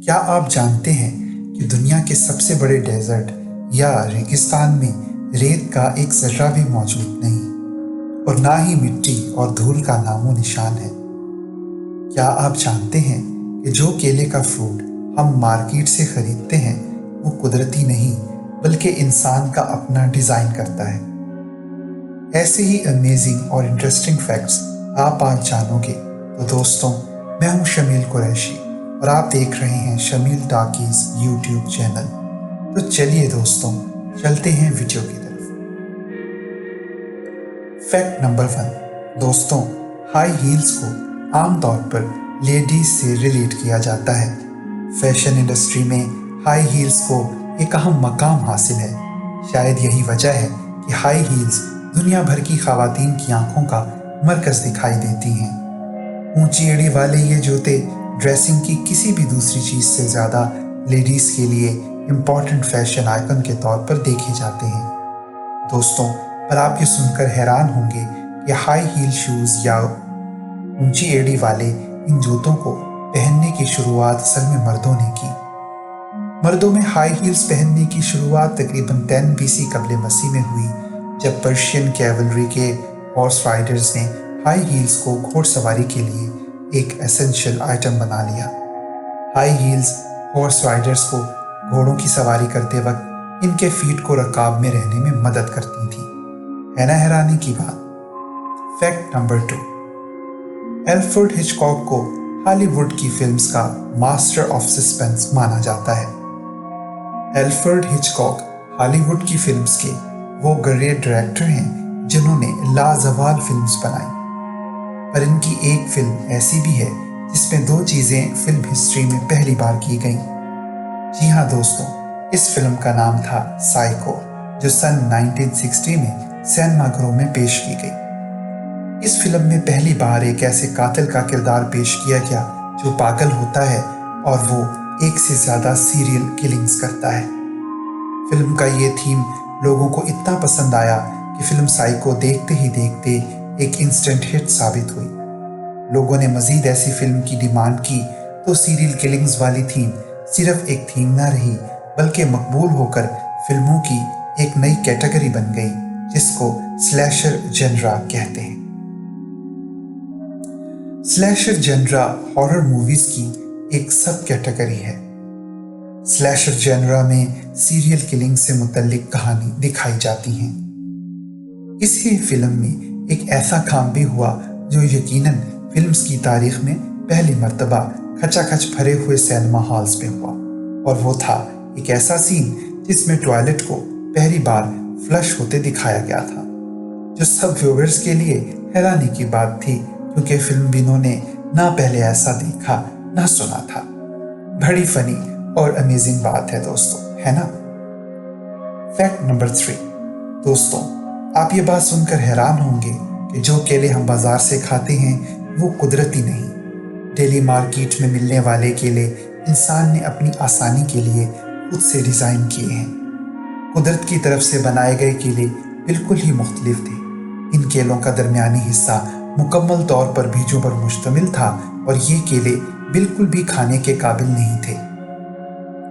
کیا آپ جانتے ہیں کہ دنیا کے سب سے بڑے ڈیزرٹ یا ریگستان میں ریت کا ایک ذرہ بھی موجود نہیں اور نہ ہی مٹی اور دھول کا نام و نشان ہے؟ کیا آپ جانتے ہیں کہ جو کیلے کا فروٹ ہم مارکیٹ سے خریدتے ہیں وہ قدرتی نہیں بلکہ انسان کا اپنا ڈیزائن کرتا ہے؟ ایسے ہی امیزنگ اور انٹرسٹنگ فیکٹس آپ آج جانو گے۔ تو دوستوں، میں ہوں شمیل قریشی اور آپ دیکھ رہے ہیں شمیل ٹاکیز یوٹیوب چینل۔ تو چلیے دوستوں، چلتے ہیں ویڈیو کی طرف۔ Fact number 1۔ دوستوں، ہائی ہیلز کو عام طور پر لیڈیز سے ریلیٹ کیا جاتا ہے۔ فیشن انڈسٹری میں ہائی ہیلز کو ایک اہم مقام حاصل ہے۔ شاید یہی وجہ ہے کہ ہائی ہیلز دنیا بھر کی خواتین کی آنکھوں کا مرکز دکھائی دیتی ہیں۔ اونچی ایڑی والے یہ جوتے ڈریسنگ کی کسی بھی دوسری چیز سے زیادہ لیڈیز کے لیے امپورٹنٹ فیشن آئیکن کے طور پر دیکھے جاتے ہیں۔ دوستوں، پر آپ یہ سن کر حیران ہوں گے کہ ہائی ہیل شوز یا اونچی ایڑی والے ان جوتوں کو پہننے کی شروعات اصل میں مردوں نے کی۔ مردوں میں ہائی ہیلز پہننے کی شروعات تقریباً 10 BC قبل مسیح میں ہوئی، جب پرشین کیولری کے ہارس رائڈرز نے ہائی ہیلز کو گھوڑ سواری کے لیے ایک ایسنشل آئٹم بنا لیا۔ ہائی ہیلز ہارس رائڈرز کو گھوڑوں کی سواری کرتے وقت ان کے فیٹ کو رکاب میں رہنے میں مدد کرتی تھی۔ ہے نا حیرانی کی بات؟ Fact number 2۔ الفریڈ ہچکاک کو ہالی ووڈ کی فلمز کا ماسٹر آف سسپینس مانا جاتا ہے۔ الفریڈ ہچکاک ہالی ووڈ کی فلمز کے وہ گریٹ ڈائریکٹر ہیں جنہوں نے لازوال فلمز بنائی، پر ان کی ایک فلم ایسی بھی ہے جس میں 2 چیزیں فلم ہسٹری میں پہلی بار کی گئیں۔ جی ہاں دوستوں، اس فلم کا نام تھا سائیکو، جو سن 1960 میں سینما گھروں میں پیش کی گئی۔ اس فلم میں پہلی بار ایک ایسے قاتل کا کردار پیش کیا گیا جو پاگل ہوتا ہے اور وہ ایک سے زیادہ سیریل کلنگز کرتا ہے۔ فلم کا یہ تھیم لوگوں کو اتنا پسند آیا کہ فلم سائیکو دیکھتے ہی دیکھتے ایک انسٹنٹ ہٹ ثابت ہوئی۔ لوگوں نے مزید ایسی فلم کی ڈیمانڈ کی تو سیریل کلنگز والی تھیم صرف ایک تھیم نہ رہی بلکہ مقبول ہو کر فلموں کی ایک نئی کیٹیگری بن گئی جس کو سلیشر جنرا کہتے ہیں۔ سلیشر جنرا ہارر موویز کی ایک سب کیٹیگری ہے۔ سلیشر جنرا میں سیریل کلنگ سے متعلق کہانی دکھائی جاتی ہیں۔ اسی فلم میں ایک ایسا کام بھی ہوا جو یقیناً فلمز کی تاریخ میں پہلی مرتبہ کھچا کھچ بھرے ہوئے سینما ہالز میں ہوا، اور وہ تھا ایک ایسا سین جس میں ٹوائلٹ کو پہلی بار فلش ہوتے دکھایا گیا تھا، جو سب ویورز کے لیے حیرانی کی بات تھی کیونکہ فلم بینوں نے نہ پہلے ایسا دیکھا نہ سنا تھا۔ بڑی فنی اور امیزنگ بات ہے دوستوں، ہے نا؟ Fact number 3۔ دوستوں، آپ یہ بات سن کر حیران ہوں گے کہ جو کیلے ہم بازار سے کھاتے ہیں وہ قدرتی نہیں۔ ڈیلی مارکیٹ میں ملنے والے کیلے انسان نے اپنی آسانی کے لیے خود سے ڈیزائن کیے ہیں۔ قدرت کی طرف سے بنائے گئے کیلے بالکل ہی مختلف تھے۔ ان کیلوں کا درمیانی حصہ مکمل طور پر بیجوں پر مشتمل تھا اور یہ کیلے بالکل بھی کھانے کے قابل نہیں تھے۔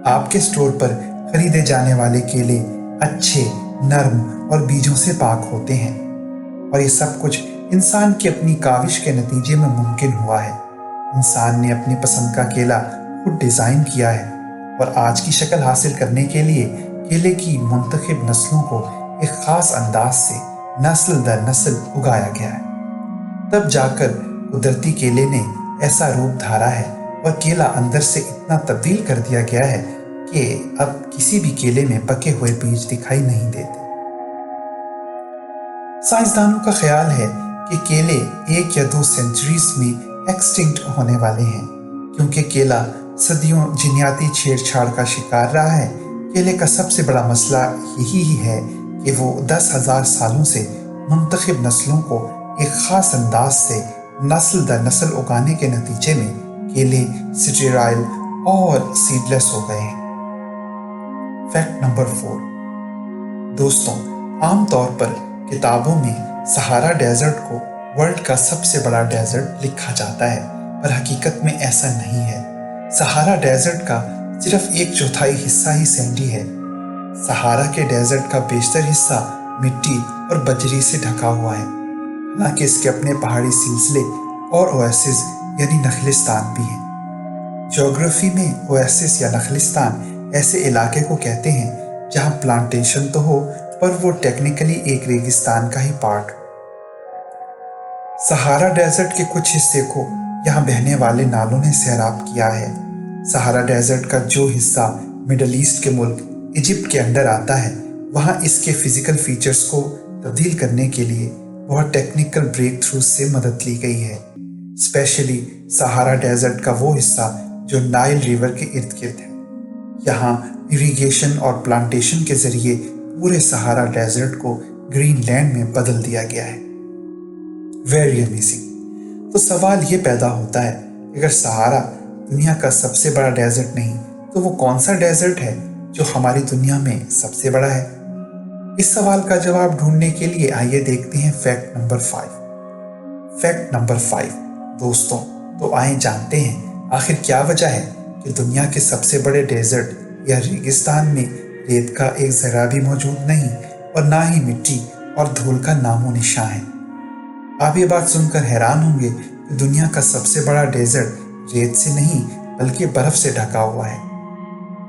آپ کے اسٹور پر خریدے جانے والے کیلے اچھے، نرم اور بیجوں سے پاک ہوتے ہیں، اور یہ سب کچھ انسان کی اپنی کاوش کے نتیجے میں ممکن ہوا ہے۔ انسان نے اپنی پسند کا کیلا خود ڈیزائن کیا ہے اور آج کی شکل حاصل کرنے کے لیے کیلے کی منتخب نسلوں کو ایک خاص انداز سے نسل در نسل اگایا گیا ہے۔ تب جا کر قدرتی کیلے نے ایسا روپ دھارا ہے اور کیلا اندر سے اتنا تبدیل کر دیا گیا ہے کہ اب کسی بھی کیلے میں پکے ہوئے بیج دکھائی نہیں دیتے۔ سائنسدانوں کا خیال ہے کہ کیلے 1 یا 2 سینچریز میں ایکسٹنکٹ ہونے والے ہیں، کیونکہ کیلا صدیوں جینیاتی چھیڑ چھاڑ کا شکار رہا ہے۔ کیلے کا سب سے بڑا مسئلہ یہی ہے کہ وہ 10,000 سالوں سے منتخب نسلوں کو ایک خاص انداز سے نسل در نسل اگانے کے نتیجے میں کیلے سٹیرائل اور سیڈلیس ہو گئے ہیں۔ Fact number 4۔ دوستوں، عام طور پر کتابوں میں سہارا ڈیزرٹ کو ورلڈ کا سب سے بڑا ڈیزرٹ لکھا جاتا ہے، پر حقیقت میں ایسا نہیں ہے۔ सहारा डेजर्ट का सिर्फ 1/4 हिस्सा ही सैंडी है। सहारा के डेजर्ट का बेशतर हिस्सा मिट्टी और बजरी से ढका हुआ है, हालांकि इसके अपने पहाड़ी सिलसिले और ओएसिस यानी नखलिस्तान भी हैं। ज्योग्राफी में ओएसिस या नखलिस्तान ऐसे इलाके को कहते हैं जहां प्लांटेशन तो हो पर वो टेक्निकली एक रेगिस्तान का ही पार्ट हो। सहारा डेजर्ट के कुछ हिस्से को यहाँ बहने वाले नालों ने सैराब किया है। सहारा डेजर्ट का जो हिस्सा मिडल ईस्ट के मुल्क इजिप्ट के अंडर आता है, वहाँ इसके फिजिकल फीचर्स को तब्दील करने के लिए बहुत टेक्निकल ब्रेक थ्रू से मदद ली गई है। स्पेशली सहारा डेजर्ट का वो हिस्सा जो नाइल रिवर के इर्द गिर्द है। यहाँ इरिगेशन और प्लांटेशन के जरिए पूरे सहारा डेजर्ट को ग्रीन लैंड में बदल दिया गया है। Very amazing. तो सवाल ये पैदा होता है, अगर सहारा दुनिया का सबसे बड़ा डेजर्ट नहीं तो वो कौन सा डेजर्ट है जो हमारी दुनिया में सबसे बड़ा है? इस सवाल का जवाब ढूंढने के लिए आइए देखते हैं फैक्ट नंबर 5। फैक्ट नंबर 5 दोस्तों, तो आइए जानते हैं आखिर क्या वजह है कि दुनिया के सबसे बड़े डेजर्ट या रेगिस्तान में रेत का एक जरा भी मौजूद नहीं और ना ही मिट्टी और धूल का नामो निशान है। आप ये बात सुनकर हैरान होंगे कि दुनिया का सबसे बड़ा डेजर्ट रेत से नहीं बल्कि बर्फ से ढका हुआ है।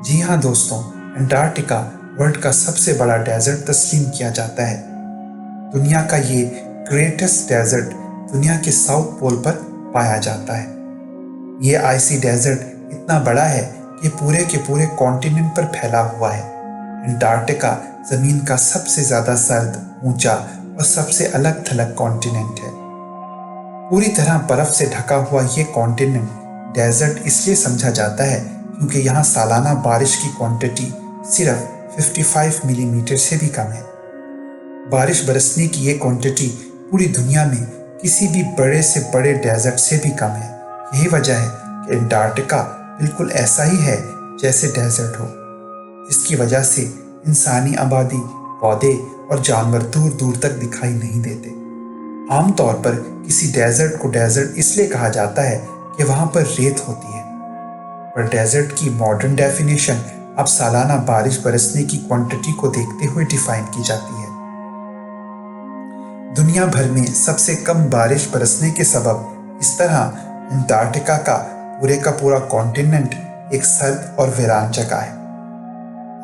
जी हाँ दोस्तों, अंटार्कटिका वर्ल्ड का सबसे बड़ा डेजर्ट तस्लीम किया जाता है। दुनिया का ये ग्रेटेस्ट डेजर्ट दुनिया के साउथ पोल पर पाया जाता है। ये आइसी डेजर्ट इतना बड़ा है कि पूरे के पूरे कॉन्टिनेंट पर फैला हुआ है। अंटार्कटिका जमीन का सबसे ज्यादा सर्द, ऊंचा और सबसे अलग थलग कॉन्टिनेंट है। पूरी तरह बर्फ से ढका हुआ ये कॉन्टिनेंट डेजर्ट इसलिए समझा जाता है क्योंकि यहाँ सालाना बारिश की क्वांटिटी सिर्फ 55 मिलीमीटर से भी कम है। बारिश बरसने की ये क्वांटिटी पूरी दुनिया में किसी भी बड़े से बड़े डेजर्ट से भी कम है। यही वजह है कि अंटार्कटिका बिल्कुल ऐसा ही है जैसे डेजर्ट हो, जिसकी वजह से इंसानी आबादी, पौधे और जानवर दूर दूर तक दिखाई नहीं देते। आमतौर पर किसी डेजर्ट को डेजर्ट इसलिए कहा जाता है कि वहाँ पर रेत होती है, पर डेजर्ट की मॉडर्न डेफिनेशन अब सालाना बारिश बरसने की क्वांटिटी को देखते हुए डिफाइन की जाती है। दुनिया भर में सबसे कम बारिश बरसने के सबब इस तरह अंटार्कटिका का पूरा कॉन्टिनेंट एक सर्द और वीरान जगह है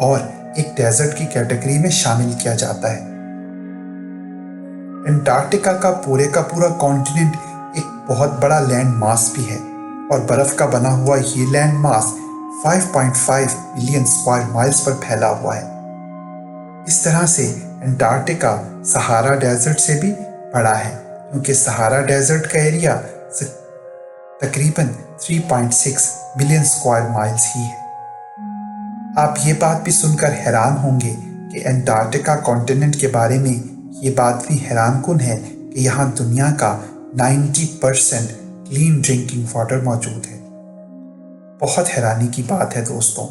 और एक डेजर्ट की कैटेगरी में शामिल किया जाता है। अंटार्कटिका का पूरा कॉन्टिनेंट एक बहुत बड़ा लैंड मास भी है और बर्फ का बना हुआ ये land mass 5.5 million square miles per फैला हुआ है। इस तरह से अंटार्कटिका सहारा डेजर्ट से भी बड़ा है, क्योंकि सहारा डेजर्ट का एरिया तकरीबन 3.6 मिलियन स्क्वायर माइल्स ही है। आप ये बात भी सुनकर हैरान होंगे कि अंटार्कटिका कॉन्टिनेंट के बारे में ये बात भी हैरानकुन है कि यहाँ दुनिया का 90% क्लीन ड्रिंकिंग वाटर मौजूद है। बहुत हैरानी की बात है दोस्तों।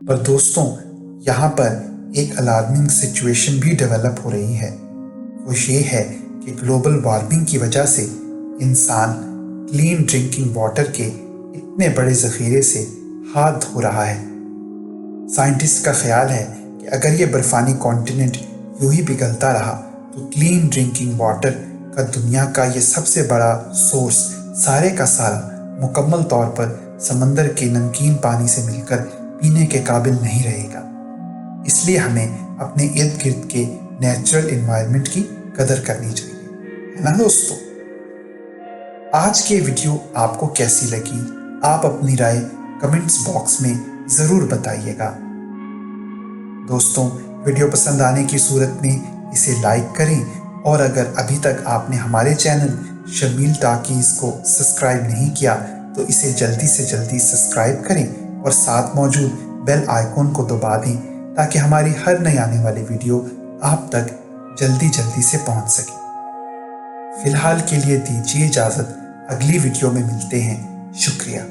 पर दोस्तों, यहाँ पर एक अलार्मिंग सिचुएशन भी डेवलप हो रही है। वो ये है कि ग्लोबल वार्मिंग की वजह से इंसान क्लीन ड्रिंकिंग वाटर के इतने बड़े ज़ख़ीरे से हाथ धो रहा है। साइंटिस्ट का ख्याल है कि अगर ये बर्फानी कॉन्टिनेंट यूं ही पिघलता रहा तो क्लीन ड्रिंकिंग वाटर का दुनिया का ये सबसे बड़ा सोर्स सारे का सारा मुकम्मल तौर पर समंदर के नमकीन पानी से मिलकर पीने के काबिल नहीं रहेगा। इसलिए हमें अपने इर्द गिर्द के नेचुरल एनवायरनमेंट की कदर करनी चाहिए, है ना दोस्तों। आज की वीडियो आपको कैसी लगी, आप अपनी राय कमेंट्स बॉक्स में ज़रूर बताइएगा। दोस्तों, वीडियो पसंद आने की सूरत में इसे लाइक करें और अगर अभी तक आपने हमारे चैनल शमील टाकीज़ को सब्सक्राइब नहीं किया तो इसे जल्दी से जल्दी सब्सक्राइब करें और साथ मौजूद बेल आइकॉन को दबा दें ताकि हमारी हर नई आने वाली वीडियो आप तक जल्दी से पहुंच सके। फिलहाल के लिए दीजिए इजाज़त, अगली वीडियो में मिलते हैं। शुक्रिया।